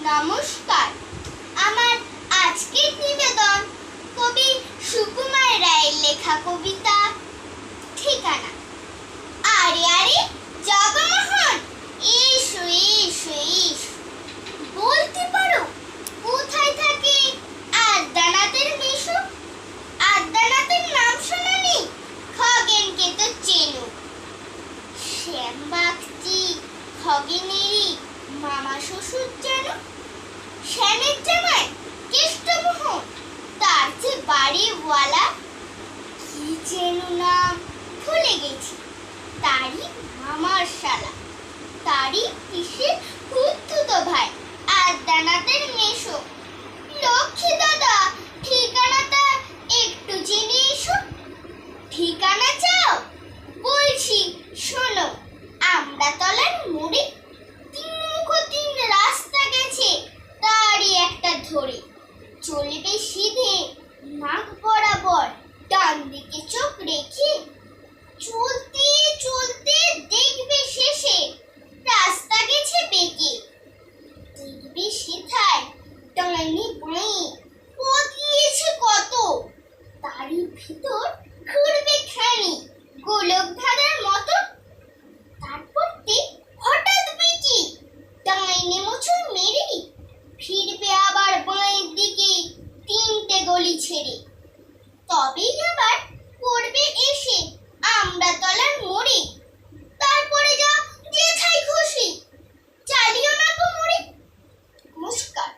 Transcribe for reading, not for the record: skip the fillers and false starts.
নমস্কার। আমার আজকের নিবেদন কবি সুকুমার রায়ের লেখা কবিতা ঠিকানা। আরে আরে জগমোহন, এসো এসো এসো, বলতে পারো কোথায় থাকে আদ্যানাথের মেশো? আদ্যানাথের নাম শোনোনি? খগেনকে তো চেনো। শ্যামবাগচি খগেনেরই মামা শ্বশুর যেন। শ্যামের জামাই কেষ্টমোহন, তার যে বাড়িওয়ালা কি যেন নাম ভুলে গেছি, তারই মামার শালা, তারই পিসের খুড়তুতো ভাই আদ্যানাথের মেশো। লক্ষ্মী দাদা, ঠিকানাটা একটু জেনে এসো। ঠিকানা চাও? বলছি শোনো। আমড়াতলার মোড়ে তিন রাস্তা গেছে, তারই একটা ধরে চলবে সিধে নাক বরাবর, ডান দিকে চোখ রেখে চলতে চলতে দেখবে শেষে রাস্তা গেছে বেঁকে। দেখবে সেথায় ডাইনি বাঁয়ে পথ গিয়েছে কত, তারই ভিতর ঘুরবে খানি গোলক ধাঁধার মতো। তারপর হঠাৎ বেঁকে ডাইনে মোচড় মেরে ফিরবে আবার বাঁয়ের দিকে তিনটে গলি ছেড়ে। তবেই আবার পড়বে এসে আমড়াতলার মোড়ে। তারপরে যা যেথায় খুশি চালিও না গো মোড়ে। নমস্কার।